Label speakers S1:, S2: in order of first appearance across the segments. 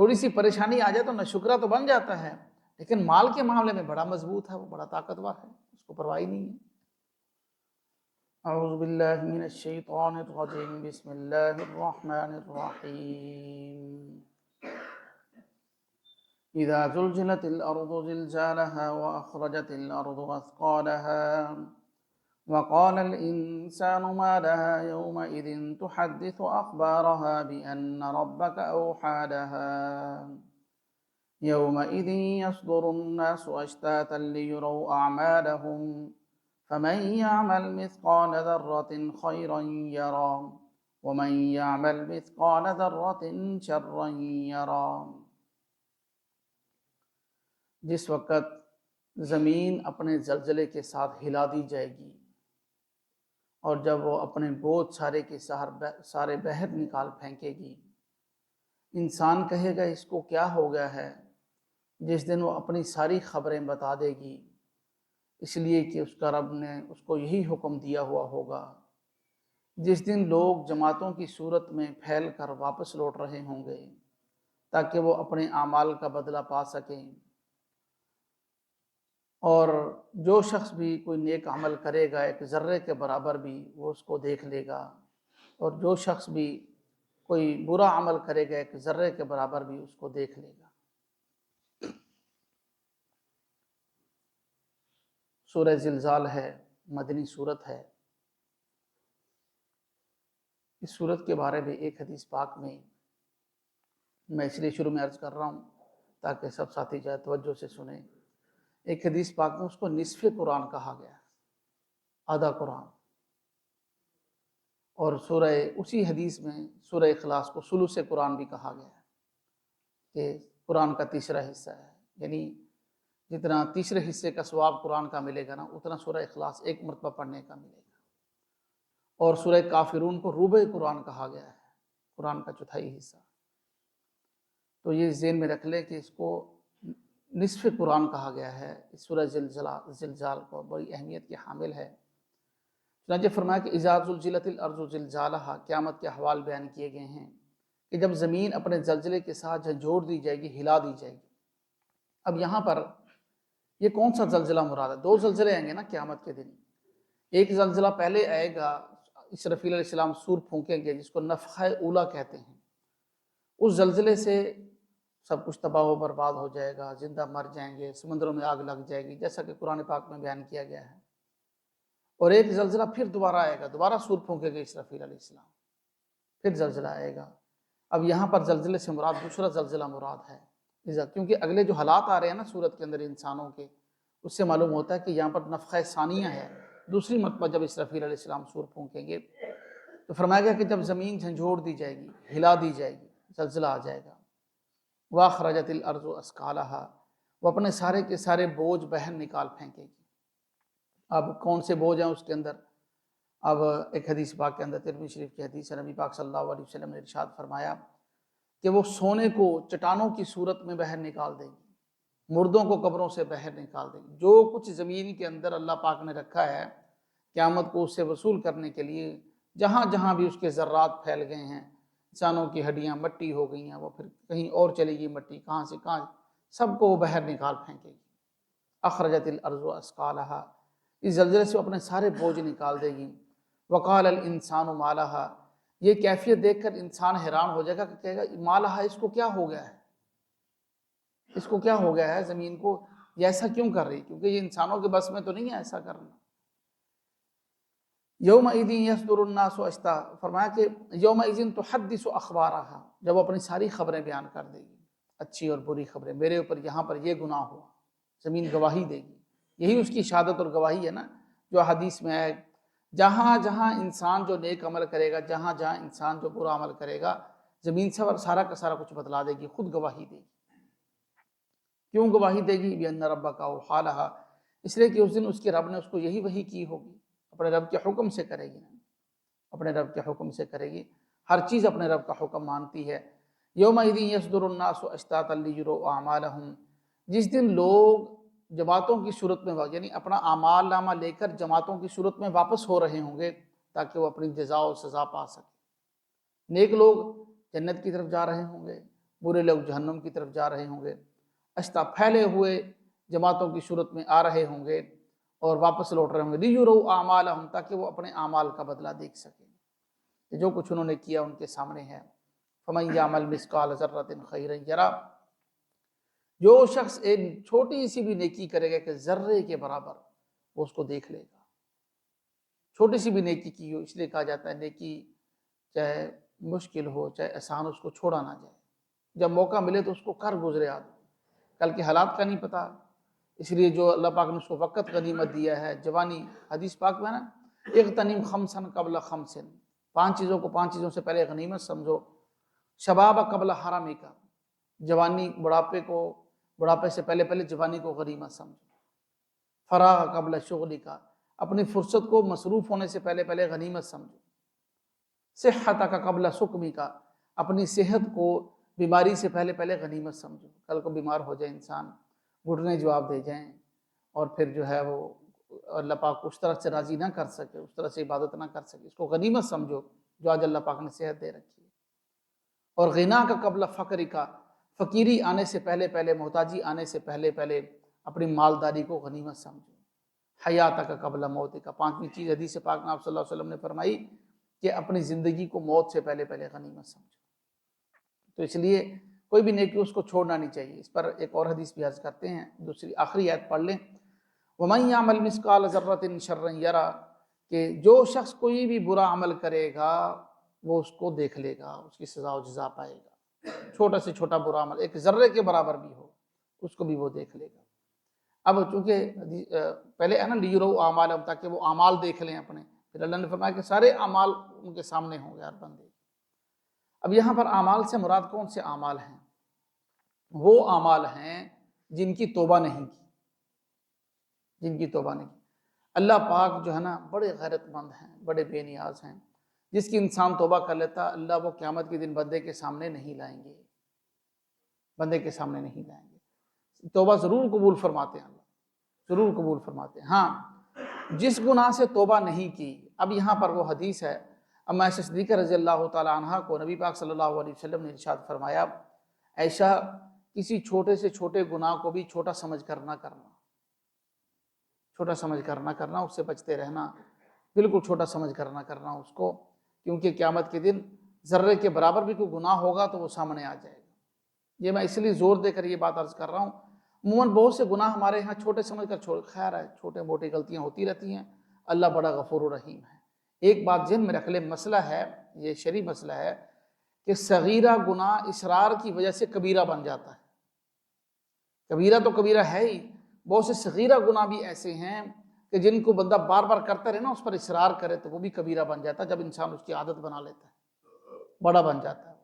S1: تھوڑی سی پریشانی آ جائے تو ناشکرا تو بن جاتا ہے، لیکن مال کے معاملے میں بڑا مضبوط ہے، وہ بڑا طاقتور ہے، اس کو پرواہ نہیں ہے۔ اعوذ باللہ من الشیطان الرجیم، بسم اللہ الرحمن الرحیم۔ اذا زلزلت الارض زلزالها واخرجت الارض اثقالها وقال الانسان ما لها يومئذ تحدث اخبارها بان ربك اوحى لها يومئذ يصدر الناس اشتاتا ليروا اعمالهم فمن يعمل مثقال ذرة خيرا يره ومن يعمل مثقال ذرة شرا يره۔ جس وقت زمین اپنے زلزلے کے ساتھ ہلا دی جائے گی اور جب وہ اپنے بوجھ سارے کے سارے باہر نکال پھینکے گی، انسان کہے گا اس کو کیا ہو گیا ہے، جس دن وہ اپنی ساری خبریں بتا دے گی، اس لیے کہ اس کا رب نے اس کو یہی حکم دیا ہوا ہوگا۔ جس دن لوگ جماعتوں کی صورت میں پھیل کر واپس لوٹ رہے ہوں گے تاکہ وہ اپنے اعمال کا بدلہ پا سکیں، اور جو شخص بھی کوئی نیک عمل کرے گا ایک ذرے کے برابر بھی وہ اس کو دیکھ لے گا، اور جو شخص بھی کوئی برا عمل کرے گا ایک ذرے کے برابر بھی اس کو دیکھ لے گا۔ سورہ زلزال ہے، مدنی سورت ہے۔ اس سورت کے بارے میں ایک حدیث پاک میں اس لیے شروع میں عرض کر رہا ہوں تاکہ سب ساتھی جائے توجہ سے سنیں۔ ایک حدیث پاک میں اس کو نصف قرآن کہا گیا ہے، آدھا قرآن، اور اسی حدیث میں سورہ اخلاص کو ثلث قرآن بھی کہا گیا ہے کہ قرآن کا تیسرا حصہ ہے، یعنی جتنا تیسرے حصے کا ثواب قرآن کا ملے گا نا اتنا سورہ اخلاص ایک مرتبہ پڑھنے کا ملے گا۔ اور سورہ کافرون کو ربع قرآن کہا گیا ہے، قرآن کا چوتھائی حصہ۔ تو یہ ذہن میں رکھ لیں کہ اس کو نصف قرآن کہا گیا ہے۔ اس سورہ زلزال کو بڑی اہمیت کی حامل ہے۔ چنانچہ فرمایا کہ اذا زلزلت الارض زلزالها، قیامت کے احوال بیان کیے گئے ہیں کہ جب زمین اپنے زلزلے کے ساتھ جھنجھوڑ دی جائے گی، ہلا دی جائے گی۔ اب یہاں پر یہ کون سا زلزلہ مراد ہے؟ دو زلزلے آئیں گے نا قیامت کے دن۔ ایک زلزلہ پہلے آئے گا، اسرافیل علیہ السلام سور پھونکیں گے جس کو نفخہ اولا کہتے ہیں۔ اس زلزلے سے سب کچھ تباہ و برباد ہو جائے گا، زندہ مر جائیں گے، سمندروں میں آگ لگ جائے گی، جیسا کہ قرآن پاک میں بیان کیا گیا ہے۔ اور ایک زلزلہ پھر دوبارہ آئے گا، دوبارہ سور پھونکے گے اسرافیل علیہ السلام، پھر زلزلہ آئے گا۔ اب یہاں پر زلزلے سے مراد دوسرا زلزلہ مراد ہے، کیونکہ اگلے جو حالات آ رہے ہیں نا سورت کے اندر انسانوں کے، اس سے معلوم ہوتا ہے کہ یہاں پر نفخہ ثانیہ ہے، دوسری مرتبہ جب اسرافیل علیہ السلام سور پھونکیں گے تو فرمایا گیا کہ جب زمین جھنجھوڑ دی جائے گی، ہلا دی جائے گی، زلزلہ آ جائے گا۔ وَأَخْرَجَتِ الْأَرْضُ أَثْقَالَهَا، وہ اپنے سارے کے سارے بوجھ باہر نکال پھینکے گی۔ اب کون سے بوجھ ہیں اس کے اندر؟ اب ایک حدیث پاک کے اندر، ترمذی شریف کی حدیث ہے، نبی پاک صلی اللہ علیہ وسلم نے ارشاد فرمایا کہ وہ سونے کو چٹانوں کی صورت میں باہر نکال دے گی، مردوں کو قبروں سے باہر نکال دے گی۔ جو کچھ زمین کے اندر اللہ پاک نے رکھا ہے قیامت کو اس سے وصول کرنے کے لیے، جہاں جہاں بھی اس کے ذرات پھیل گئے ہیں، انسانوں کی ہڈیاں مٹی ہو گئی ہیں، وہ پھر کہیں اور چلی گئی مٹی، کہاں سے کہاں، سب کو وہ باہر نکال پھینکے گی۔ اخرجت الارض اثقالها، اس زلزلے سے وہ اپنے سارے بوجھ نکال دے گی۔ وقال الانسان ما لها، یہ کیفیت دیکھ کر انسان حیران ہو جائے گا کہ کہے گا ما لها، اس کو کیا ہو گیا ہے، اس کو کیا ہو گیا ہے، زمین کو یہ ایسا کیوں کر رہی، کیونکہ یہ انسانوں کے بس میں تو نہیں ہے ایسا کرنا۔ یومئذ یصدر الناس اشتاتا، فرمایا کہ یومئذ تحدث اخبارها، جب وہ اپنی ساری خبریں بیان کر دے گی، اچھی اور بری خبریں، میرے اوپر یہاں پر یہ گناہ ہوا، زمین گواہی دے گی۔ یہی اس کی شہادت اور گواہی ہے نا، جو حدیث میں ہے، جہاں جہاں انسان جو نیک عمل کرے گا، جہاں جہاں انسان جو برا عمل کرے گا، زمین سے سارا کا سارا کچھ بتلا دے گی، خود گواہی دے گی۔ کیوں گواہی دے گی؟ بِأَنَّ رَبَّكَ أَوْحَىٰ لَهَا، اس لیے کہ اس دن اس کے رب نے اس کو یہی وحی کی ہوگی، اپنے رب کے حکم سے کرے گی، اپنے رب کے حکم سے کرے گی، ہر چیز اپنے رب کا حکم مانتی ہے۔ یومئذ یصدر الناس اشتاتا لیروا اعمالهم، جس دن لوگ جماعتوں کی صورت میں، یعنی اپنا اعمال نامہ لے کر جماعتوں کی صورت میں واپس ہو رہے ہوں گے تاکہ وہ اپنی جزا و سزا پا سکیں۔ نیک لوگ جنت کی طرف جا رہے ہوں گے، برے لوگ جہنم کی طرف جا رہے ہوں گے، اشتا پھیلے ہوئے جماعتوں کی صورت میں آ رہے ہوں گے اور واپس لوٹ رہے ہوں گے، لیُرَوْا اعمالہم، تاکہ وہ اپنے اعمال کا بدلہ دیکھ سکیں کہ جو کچھ انہوں نے کیا ان کے سامنے ہے۔ فَمَن يَعْمَلْ مِثْقَالَ ذَرَّةٍ خَيْرًا يَرَهُ، جو شخص ایک چھوٹی سی بھی نیکی کرے گا کہ ذرے کے برابر، وہ اس کو دیکھ لے گا۔ چھوٹی سی بھی نیکی کی ہو، اس لیے کہا جاتا ہے نیکی چاہے مشکل ہو چاہے آسان، اس کو چھوڑا نہ جائے، جب موقع ملے تو اس کو کر گزرے آدمی، کل کے حالات کا نہیں پتہ، اس لیے جو اللہ پاک نے اس کو وقت غنیمت دیا ہے، جوانی، حدیث پاک میں نا اغتنم خمسن قبل خمسن، 5 چیزوں کو 5 چیزوں سے پہلے غنیمت سمجھو، شباب قبل حرمی کا، جوانی بڑھاپے سے پہلے جوانی کو غنیمت سمجھو، فراغ قبل شغلی کا، اپنی فرصت کو مصروف ہونے سے پہلے غنیمت سمجھو، صحت کا قبل سقمی کا، اپنی صحت کو بیماری سے پہلے غنیمت سمجھو، کل کو بیمار ہو جائے انسان، گھٹنے جواب دے جائیں اور پھر جو ہے وہ اللہ پاک اس طرح سے راضی نہ کر سکے، اس طرح سے عبادت نہ کر سکے، اس کو غنیمت سمجھو جو آج اللہ پاک نے صحت دے رکھی ہے۔ اور غنا کا قبل فقر کا، فقیری آنے سے پہلے محتاجی آنے سے پہلے اپنی مالداری کو غنیمت سمجھو، حیات کا قبل موت کا، 5ویں چیز حدیث پاک میں آپ صلی اللہ علیہ وسلم نے فرمائی کہ اپنی زندگی کو موت سے پہلے غنیمت سمجھو۔ تو اس لیے کوئی بھی نیکی اس کو چھوڑنا نہیں چاہیے۔ اس پر ایک اور حدیث بھی عرض کرتے ہیں، دوسری آخری آیت پڑھ لیں، وَمَن يَعْمَلْ مِثْقَالَ ذَرَّةٍ شَرًّا يَرَهُ، کہ جو شخص کوئی بھی برا عمل کرے گا وہ اس کو دیکھ لے گا، اس کی سزا و جزا پائے گا، چھوٹا سے چھوٹا برا عمل ایک ذرے کے برابر بھی ہو اس کو بھی وہ دیکھ لے گا۔ اب چونکہ پہلے ہے نا لیُرَوْا اعمالہم، تاکہ وہ اعمال دیکھ لیں اپنے، پھر اللہ نے فرمایا کہ سارے اعمال ان کے سامنے ہوں گے ہر بندے۔ اب یہاں پر اعمال سے مراد کون سے اعمال ہیں؟ وہ اعمال ہیں جن کی توبہ نہیں کی، جن کی توبہ نہیں کی۔ اللہ پاک جو ہے نا بڑے غیرت مند ہیں، بڑے بے نیاز ہیں، جس کی انسان توبہ کر لیتا اللہ وہ قیامت کے دن بندے کے سامنے نہیں لائیں گے، بندے کے سامنے نہیں لائیں گے۔ توبہ ضرور قبول فرماتے ہیں، اللہ ضرور قبول فرماتے ہیں، ہاں جس گناہ سے توبہ نہیں کی۔ اب یہاں پر وہ حدیث ہے، اما عائشہ صدیقہ رضی اللہ تعالی عنہا کو نبی پاک صلی اللہ علیہ وسلم نے ارشاد فرمایا، عائشہ کسی چھوٹے سے چھوٹے گناہ کو بھی چھوٹا سمجھ کر نہ کرنا، چھوٹا سمجھ کر نہ کرنا، اس سے بچتے رہنا، بالکل چھوٹا سمجھ کر نہ کرنا اس کو، کیونکہ قیامت کے دن ذرے کے برابر بھی کوئی گناہ ہوگا تو وہ سامنے آ جائے گا۔ یہ میں اس لیے زور دے کر یہ بات عرض کر رہا ہوں، عموماً بہت سے گناہ ہمارے ہاں چھوٹے سمجھ کر خیر ہے، چھوٹے موٹی غلطیاں ہوتی رہتی ہیں، اللہ بڑا غفور و رحیم ہے۔ ایک بات ذہن میں رکھ لیں، مسئلہ ہے، یہ شرعی مسئلہ ہے کہ صغیرہ گناہ اصرار کی وجہ سے کبیرہ بن جاتا ہے۔ کبیرہ تو کبیرہ ہے ہی، بہت سے صغیرہ گناہ بھی ایسے ہیں کہ جن کو بندہ بار بار کرتا رہے نا، اس پر اصرار کرے تو وہ بھی کبیرہ بن جاتا ہے، جب انسان اس کی عادت بنا لیتا ہے، بڑا بن جاتا ہے۔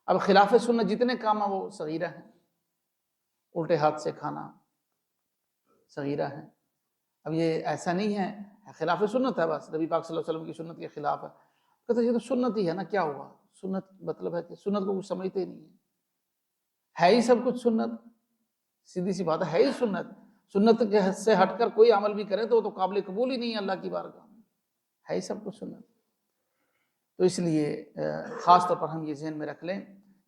S1: اب خلاف سنت جتنے کام ہیں وہ صغیرہ ہیں، الٹے ہاتھ سے کھانا صغیرہ ہے۔ اب یہ ایسا نہیں ہے خلاف سنت ہے، بس نبی پاک صلی اللہ علیہ وسلم کی سنت کے خلاف ہے، کہتے ہیں یہ تو سنت ہی ہے نا، کیا ہوا؟ سنت مطلب ہے کہ سنت کو کچھ سمجھتے ہی نہیں ہے ہی سب کچھ سنت، سیدھی سی بات ہے ہی سنت، سنت کے حد سے ہٹ کر کوئی عمل بھی کرے تو وہ تو قابل قبول ہی نہیں ہے اللہ کی بارگاہ میں، ہے ہی سب کچھ سنت۔ تو اس لیے خاص طور پر ہم یہ ذہن میں رکھ لیں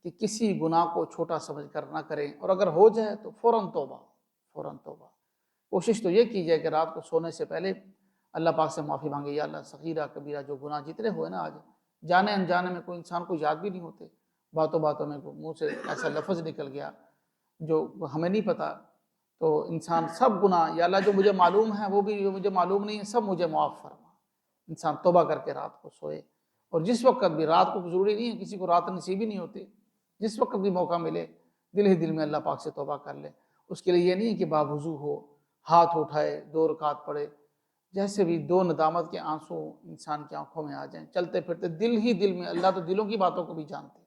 S1: کہ کسی گناہ کو چھوٹا سمجھ کر نہ کریں، اور اگر ہو جائے تو فوراً توبہ، فوراً توبہ۔ کوشش تو یہ کی جائے کہ رات کو سونے سے پہلے اللہ پاک سے معافی مانگے، یا اللہ صغیرہ کبیرہ جو گناہ جتنے ہوئے نا آج جانے انجانے میں، کوئی انسان کو یاد بھی نہیں ہوتے، باتوں باتوں میں منہ سے ایسا لفظ نکل گیا جو ہمیں نہیں پتہ، تو انسان سب گناہ، یا اللہ جو مجھے معلوم ہے وہ بھی جو مجھے معلوم نہیں ہے سب مجھے معاف فرما۔ انسان توبہ کر کے رات کو سوئے، اور جس وقت بھی، رات کو ضروری نہیں ہے کسی کو رات نصیب ہی نہیں ہوتی، جس وقت بھی موقع ملے دل ہی دل میں اللہ پاک سے توبہ کر لے۔ اس کے لیے یہ نہیں کہ باوضو ہو، ہاتھ اٹھائے 2 رکعت پڑھے، جیسے بھی 2 ندامت کے آنسو انسان کی آنکھوں میں آ جائیں، چلتے پھرتے دل ہی دل میں، اللہ تو دلوں کی باتوں کو بھی جانتے ہیں۔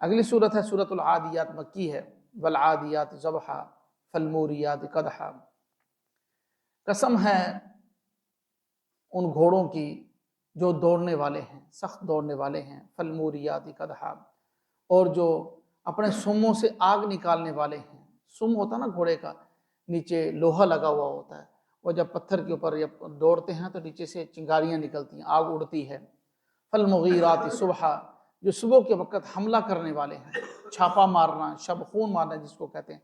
S1: اگلی صورت ہے سورۃ العادیات، مکی ہے، والعادیات ضبحا فالموریات قدحا، قسم ہے ان گھوڑوں کی جو دوڑنے والے ہیں، سخت دوڑنے والے ہیں، فالموریات قدحا، اور جو اپنے سموں سے آگ نکالنے والے ہیں۔ سم ہوتا نا گھوڑے کا، نیچے لوہا لگا ہوا ہوتا ہے، وہ جب پتھر کے اوپر دوڑتے ہیں تو نیچے سے چنگاریاں نکلتی ہیں، آگ اڑتی ہے۔ فالمغیرات صبحا، جو صبح کے وقت حملہ کرنے والے ہیں، چھاپا مارنا، شب خون مارنا جس کو کہتے ہیں،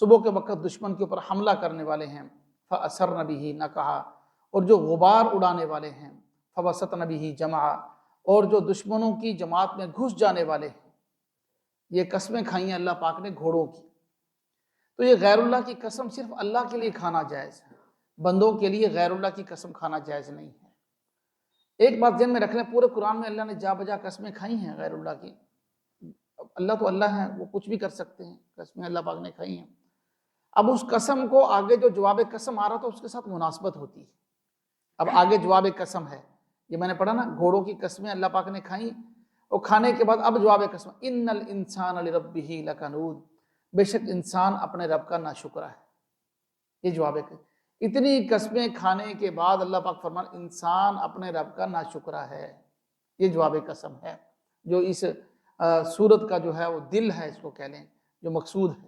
S1: صبح کے وقت دشمن کے اوپر حملہ کرنے والے ہیں، فَأَثَرْنَ بِهِ نَقْعًا، اور جو غبار اڑانے والے ہیں، فَوَسَطْنَ بِهِ جَمْعًا، اور جو دشمنوں کی جماعت میں گھس جانے والے ہیں۔ یہ قسمیں کھائی ہیں اللہ پاک نے گھوڑوں کی۔ تو یہ غیر اللہ کی قسم صرف اللہ کے لیے کھانا جائز ہے، بندوں کے لیے غیر اللہ کی قسم کھانا جائز نہیں ہے۔ ایک بات ذہن میں رکھ لیں، پورے قرآن میں اللہ نے جا بجا قسمیں کھائی ہیں غیر اللہ کی۔ اللہ تو اللہ ہے، وہ کچھ بھی کر سکتے ہیں، قسمیں اللہ پاک نے کھائی ہیں۔ اب اس قسم کو آگے جو جواب قسم آ رہا تھا اس کے ساتھ مناسبت ہوتی ہے۔ اب آگے جواب قسم ہے، یہ میں نے پڑھا نا، گھوڑوں کی قسمیں اللہ پاک نے کھائیں، اور کھانے کے بعد اب جواب قسم، ان الانسان لربہ لکنود، بے شک انسان اپنے رب کا ناشکرا ہے۔ یہ جواب ہے، اتنی قسمیں کھانے کے بعد اللہ پاک فرمان انسان اپنے رب کا ناشکرا ہے۔ یہ جواب قسم ہے جو اس سورت کا جو ہے وہ دل ہے، اس کو کہہ لیں، جو مقصود ہے۔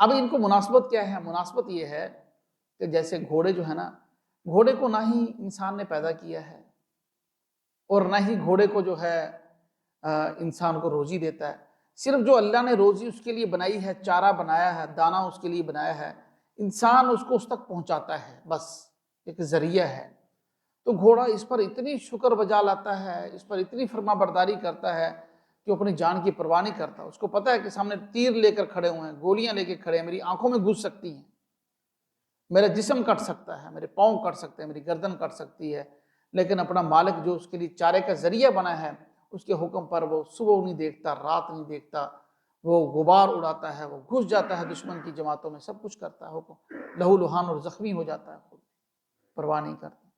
S1: اب ان کو مناسبت کیا ہے؟ مناسبت یہ ہے کہ جیسے گھوڑے جو ہے نا، گھوڑے کو نہ ہی انسان نے پیدا کیا ہے، اور نہ ہی گھوڑے کو جو ہے انسان کو روزی دیتا ہے۔ صرف جو اللہ نے روزی اس کے لیے بنائی ہے، چارہ بنایا ہے، دانہ اس کے لیے بنایا ہے، انسان اس کو اس تک پہنچاتا ہے، بس ایک ذریعہ ہے۔ تو گھوڑا اس پر اتنی شکر بجا لاتا ہے، اس پر اتنی فرما برداری کرتا ہے کہ اپنی جان کی پرواہ نہیں کرتا۔ اس کو پتہ ہے کہ سامنے تیر لے کر کھڑے ہوئے ہیں، گولیاں لے کے کھڑے ہیں، میری آنکھوں میں گھس سکتی ہیں، میرا جسم کٹ سکتا ہے، میرے پاؤں کٹ سکتے ہیں، میری گردن کٹ سکتی ہے، لیکن اپنا مالک جو اس کے لیے چارے کا ذریعہ بنا ہے، اس کے حکم پر وہ صبح نہیں دیکھتا، رات نہیں دیکھتا، وہ غبار اڑاتا ہے، وہ گھس جاتا ہے دشمن کی جماعتوں میں، سب کچھ کرتا ہے، حکم لہو لہان اور زخمی ہو جاتا ہے، خود پرواہ نہیں کرتا۔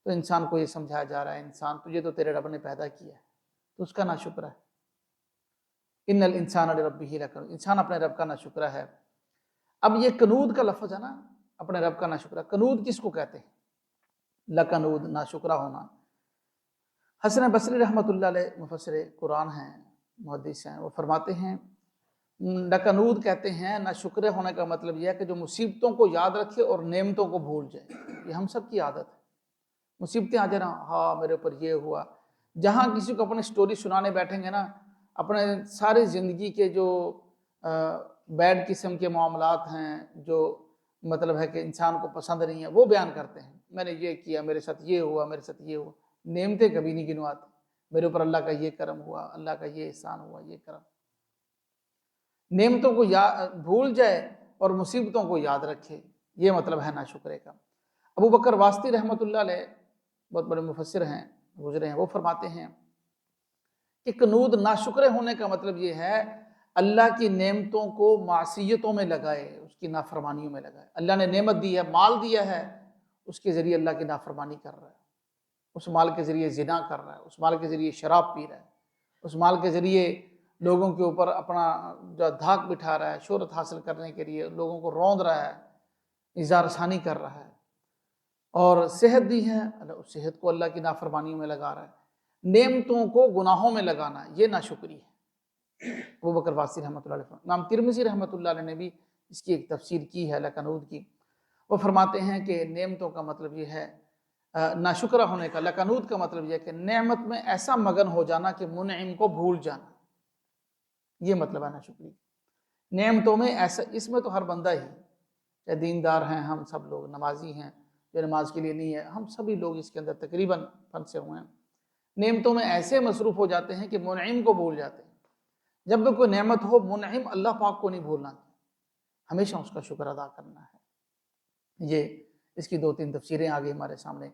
S1: تو انسان کو یہ سمجھایا جا رہا ہے، انسان تجھے تو تیرے رب نے پیدا کیا ہے، تو اس کا ناشکر ہے۔ ان الانسان لربہ لکنود، انسان اپنے رب کا ناشکرا ہے۔ اب یہ کنود کا لفظ ہے نا، اپنے رب کا ناشکرا، کنود کس کو کہتے ہیں؟ لکنود، ناشکرا ہونا۔ حسن بصری رحمۃ اللہ علیہ مفسر قرآن ہیں، محدث ہیں، وہ فرماتے ہیں لکنود کہتے ہیں ناشکرے ہونے کا مطلب یہ ہے کہ جو مصیبتوں کو یاد رکھے اور نعمتوں کو بھول جائے۔ یہ ہم سب کی عادت ہے، مصیبتیں آ جانا، ہاں میرے اوپر یہ ہوا۔ جہاں کسی کو اپنی سٹوری سنانے بیٹھیں گے نا، اپنے ساری زندگی کے جو بیڈ قسم کے معاملات ہیں، جو مطلب ہے کہ انسان کو پسند نہیں ہے، وہ بیان کرتے ہیں، میں نے یہ کیا، میرے ساتھ یہ ہوا، میرے ساتھ یہ ہوا۔ نعمتیں کبھی نہیں گنواتے، میرے اوپر اللہ کا یہ کرم ہوا، اللہ کا یہ احسان ہوا، یہ کرم۔ نعمتوں کو بھول جائے اور مصیبتوں کو یاد رکھے، یہ مطلب ہے ناشکرے کا۔ ابو بکر واسطی رحمۃ اللہ علیہ بہت بڑے مفسر ہیں، گزرے ہیں، وہ فرماتے ہیں کہ کنود ناشکرے ہونے کا مطلب یہ ہے اللہ کی نعمتوں کو معصیتوں میں لگائے، اس کی نافرمانیوں میں لگائے۔ اللہ نے نعمت دی ہے، مال دیا ہے، اس کے ذریعے اللہ کی نافرمانی کر رہا ہے، اس مال کے ذریعے زنا کر رہا ہے، اس مال کے ذریعے شراب پی رہا ہے، اس مال کے ذریعے لوگوں کے اوپر اپنا جو دھاک بٹھا رہا ہے، شہرت حاصل کرنے کے لیے لوگوں کو روند رہا ہے، اظہار ثانی کر رہا ہے۔ اور صحت دی ہے، اس صحت کو اللہ کی نافرمانیوں میں لگا رہا ہے۔ نعمتوں کو گناہوں میں لگانا، یہ ناشکری ہے۔ ابو بکر واسطی رحمۃ اللہ علیہ، امام ترمذی رحمۃ اللہ علیہ نے بھی اس کی ایک تفسیر کی ہے لکنود کی۔ وہ فرماتے ہیں کہ نعمتوں کا مطلب یہ ہے ناشکرہ ہونے کا، لکنود کا مطلب یہ ہے کہ نعمت میں ایسا مگن ہو جانا کہ منعم کو بھول جانا، یہ مطلب ہے ناشکری۔ نعمتوں میں ایسا، اس میں تو ہر بندہ ہی، چاہے دیندار ہیں، ہم سب لوگ نمازی ہیں، جو نماز کے لیے نہیں ہے، ہم سبھی لوگ اس کے اندر تقریباً پھنسے ہوئے ہیں۔ نعمتوں میں ایسے مصروف ہو جاتے ہیں کہ منعم کو بھول جاتے ہیں۔ جب بھی کوئی نعمت ہو، منعم اللہ پاک کو نہیں بھولنا، ہمیشہ اس کا شکر ادا کرنا ہے۔ یہ اس کی 2-3 تفسیریں آگے ہمارے سامنے۔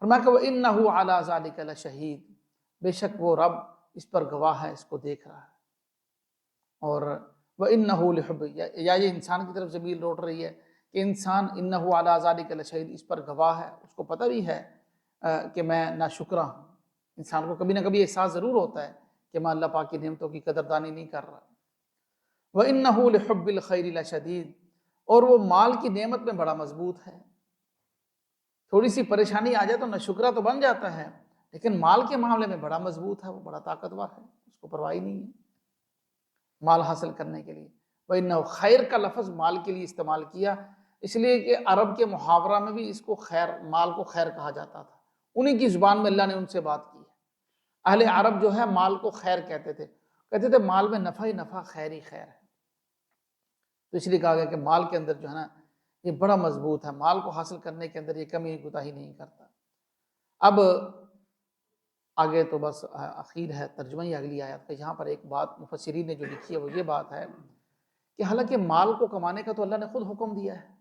S1: فرمایا کہ وَإِنَّهُ عَلَىٰ ذَلِكَ لَشَهِيدٌ، بے شک وہ رب اس پر گواہ ہے، اس کو دیکھ رہا ہے۔ اور وَإِنَّهُ لِحُبِّ، یا یہ انسان کی طرف ضمیر لوٹ رہی ہے کہ انسان إِنَّهُ عَلَىٰ ذَلِكَ لَشَهِيدٌ، اس پر گواہ ہے، اس کو پتہ بھی ہے کہ میں ناشکرا ہوں۔ انسان کو کبھی نہ کبھی احساس ضرور ہوتا ہے کہ میں اللہ پاک کی نعمتوں کی قدردانی نہیں کر رہا۔ وَإِنَّهُ لِحُبِّ الْخَيْرِ لَشَدِيدٌ، اور وہ مال کی نعمت میں بڑا مضبوط ہے۔ تھوڑی سی پریشانی آ جائے تو ناشکرا تو بن جاتا ہے، لیکن مال کے معاملے میں بڑا مضبوط ہے، وہ بڑا طاقتور ہے، اس کو پرواہ نہیں ہے مال حاصل کرنے کے لیے۔ وَإِنَّهُ، خیر کا لفظ مال کے لیے استعمال کیا، اس لیے کہ عرب کے محاورہ میں بھی اس کو خیر، مال کو خیر کہا جاتا تھا، انہی کی زبان میں اللہ نے ان سے بات کی ہے۔ اہل عرب جو ہے مال کو خیر کہتے تھے، کہتے تھے مال میں نفع ہی نفع، خیر ہی خیر ہے. تو اس لیے کہا گیا کہ مال کے اندر جو ہے نا یہ بڑا مضبوط ہے، مال کو حاصل کرنے کے اندر یہ کمی کوتاہی نہیں کرتا. اب آگے تو بس اخیر ہے ترجمہ ہی اگلی آیت کا. یہاں پر ایک بات مفسرین نے جو لکھی ہے وہ یہ بات ہے کہ حالانکہ مال کو کمانے کا تو اللہ نے خود حکم دیا ہے،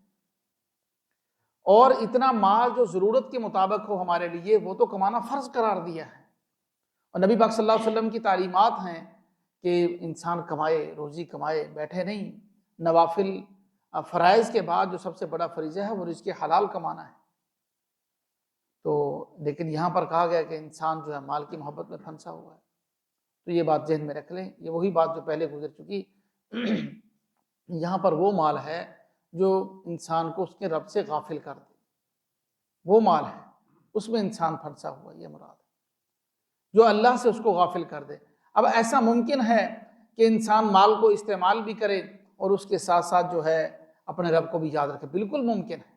S1: اور اتنا مال جو ضرورت کے مطابق ہو ہمارے لیے وہ تو کمانا فرض قرار دیا ہے. اور نبی پاک صلی اللہ علیہ وسلم کی تعلیمات ہیں کہ انسان کمائے، روزی کمائے، بیٹھے نہیں. نوافل فرائض کے بعد جو سب سے بڑا فریضہ ہے وہ رزق حلال کمانا ہے. تو لیکن یہاں پر کہا گیا کہ انسان جو ہے مال کی محبت میں پھنسا ہوا ہے. تو یہ بات ذہن میں رکھ لیں، یہ وہی بات جو پہلے گزر چکی. یہاں پر وہ مال ہے جو انسان کو اس کے رب سے غافل کر دے، وہ مال ہے اس میں انسان پھنسا ہوا ہے، یہ مراد ہے جو اللہ سے اس کو غافل کر دے. اب ایسا ممکن ہے کہ انسان مال کو استعمال بھی کرے اور اس کے ساتھ ساتھ جو ہے اپنے رب کو بھی یاد رکھے، بالکل ممکن ہے.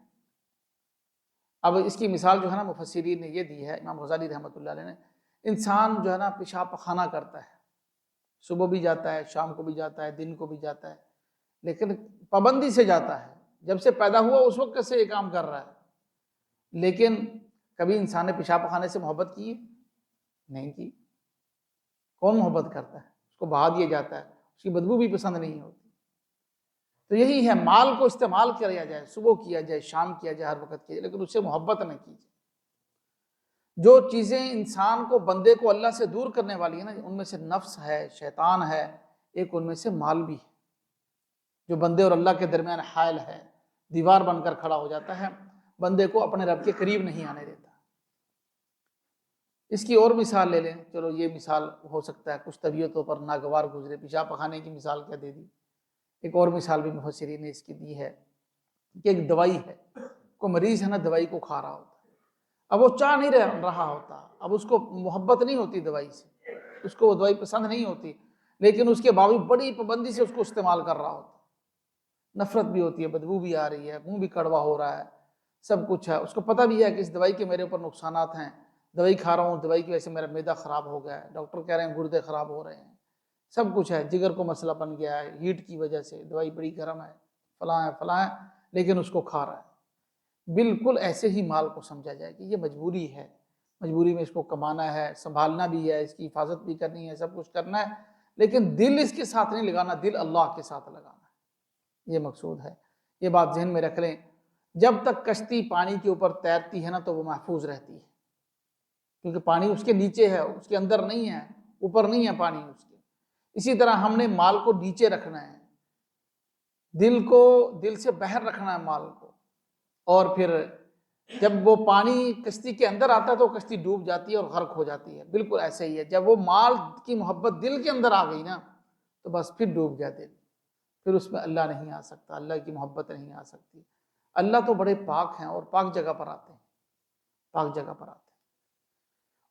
S1: اب اس کی مثال جو ہے نا مفسرین نے یہ دی ہے، امام غزالی رحمۃ اللہ علیہ نے. انسان جو ہے نا پیشاب پخانہ کرتا ہے، صبح بھی جاتا ہے، شام کو بھی جاتا ہے، دن کو بھی جاتا ہے، لیکن پابندی سے جاتا ہے. جب سے پیدا ہوا اس وقت سے یہ کام کر رہا ہے. لیکن کبھی انسان نے پیشاب پخانے سے محبت کی؟ نہیں کی. کون محبت کرتا ہے؟ اس کو بہا دیا جاتا ہے، اس کی بدبو بھی پسند نہیں ہوتی. تو یہی ہے، مال کو استعمال کیا جائے، صبح کیا جائے، شام کیا جائے، ہر وقت کیا جائے، لیکن اس سے محبت نہ کیجیے. جو چیزیں انسان کو، بندے کو اللہ سے دور کرنے والی ہیں نا، ان میں سے نفس ہے، شیطان ہے، ایک ان میں سے مال بھی ہے جو بندے اور اللہ کے درمیان حائل ہے، دیوار بن کر کھڑا ہو جاتا ہے، بندے کو اپنے رب کے قریب نہیں آنے دیتا. اس کی اور مثال لے لیں، چلو یہ مثال ہو سکتا ہے کچھ طبیعتوں پر ناگوار گزرے، پیشاب پخانے کی مثال کیا دے دی. ایک اور مثال بھی مفسرین نے اس کی دی ہے کہ ایک دوائی ہے، کوئی مریض ہے نا دوائی کو کھا رہا ہوتا ہے، اب وہ چاہ نہیں رہا ہوتا، اب اس کو محبت نہیں ہوتی دوائی سے، اس کو وہ دوائی پسند نہیں ہوتی، لیکن اس کے باوجود بڑی پابندی سے اس کو استعمال کر رہا ہوتا. نفرت بھی ہوتی ہے، بدبو بھی آ رہی ہے، منہ بھی کڑوا ہو رہا ہے، سب کچھ ہے. اس کو پتہ بھی ہے کہ اس دوائی کے میرے اوپر نقصانات ہیں، دوائی کھا رہا ہوں، دوائی کی وجہ سے میرا معدہ خراب ہو گیا ہے، ڈاکٹر کہہ رہے ہیں گردے خراب ہو رہے ہیں، سب کچھ ہے، جگر کو مسئلہ بن گیا ہے، ہیٹ کی وجہ سے دوائی بڑی گرم ہے، فلاں ہے فلاں ہے، لیکن اس کو کھا رہا ہے. بالکل ایسے ہی مال کو سمجھا جائے کہ یہ مجبوری ہے، مجبوری میں اس کو کمانا ہے، سنبھالنا بھی ہے، اس کی حفاظت بھی کرنی ہے، سب کچھ کرنا ہے، لیکن دل اس کے ساتھ نہیں لگانا، دل اللہ کے ساتھ لگانا ہے، یہ مقصود ہے. یہ بات ذہن میں رکھ لیں. جب تک کشتی پانی کے اوپر تیرتی ہے نا تو وہ محفوظ رہتی ہے، کیونکہ پانی اس کے نیچے ہے، اس کے اندر نہیں ہے، اوپر نہیں ہے پانی اس کے. اسی طرح ہم نے مال کو نیچے رکھنا ہے، دل سے باہر رکھنا ہے مال کو، اور پھر جب وہ پانی کشتی کے اندر آتا ہے تو کشتی ڈوب جاتی ہے اور غرق ہو جاتی ہے. بالکل ایسے ہی ہے، جب وہ مال کی محبت دل کے اندر آ گئی نا تو بس پھر ڈوب گیا دل، پھر اس میں اللہ نہیں آ سکتا، اللہ کی محبت نہیں آ سکتی. اللہ تو بڑے پاک ہیں اور پاک جگہ پر آتے ہیں، پاک جگہ پر آتے ہیں.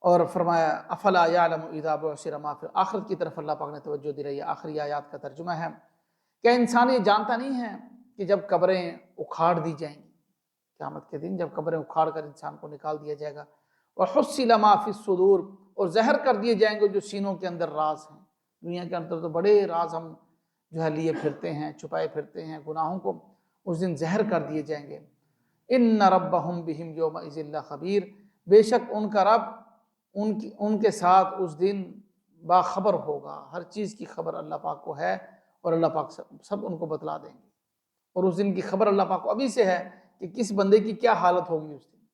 S1: اور فرمایا افلا یعلم اذا بعثر ما فی، آخرت کی طرف اللہ پاک نے توجہ دی رہی ہے. آخری آیات کا ترجمہ ہے، کیا انسان یہ جانتا نہیں ہے کہ جب قبریں اکھاڑ دی جائیں گی، قیامت کے دن جب قبریں اکھاڑ کر انسان کو نکال دیا جائے گا، وحصل ما فی الصدور، اور زہر کر دیے جائیں گے جو سینوں کے اندر راز ہیں. دنیا کے اندر تو بڑے راز ہم جو ہے لیے پھرتے ہیں، چھپائے پھرتے ہیں، گناہوں کو اس دن زہر کر دیے جائیں گے. ان ربہم بہم یومئذ لخبیر، بے شک ان کا رب ان کے ساتھ اس دن باخبر ہوگا، ہر چیز کی خبر اللہ پاک کو ہے، اور اللہ پاک سب ان کو بتلا دیں گے. اور اس دن کی خبر اللہ پاک کو ابھی سے ہے کہ کس بندے کی کیا حالت ہوگی اس دن،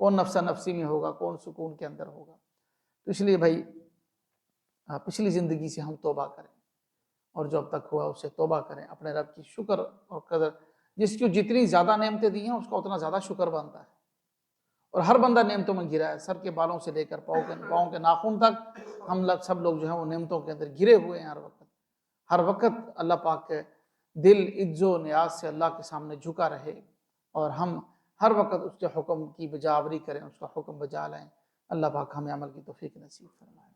S1: کون نفسا نفسی میں ہوگا، کون سکون کے اندر ہوگا. تو اس لیے بھائی پچھلی زندگی سے ہم توبہ کریں، اور جو اب تک ہوا اس سے توبہ کریں، اپنے رب کی شکر اور قدر، جس کو جتنی زیادہ نعمتیں دی ہیں اس کا اتنا زیادہ شکر بنتا ہے. اور ہر بندہ نعمتوں میں گرا ہے، سر کے بالوں سے لے کر پاؤں کے ناخن تک ہم سب لوگ جو ہیں وہ نعمتوں کے اندر گرے ہوئے ہیں. ہر وقت اللہ پاک کے دل عجز و نیاز سے اللہ کے سامنے جھکا رہے، اور ہم ہر وقت اس کے حکم کی بجاوری کریں، اس کا حکم بجا لیں. اللہ پاک ہمیں عمل کی توفیق نصیب فرمائے.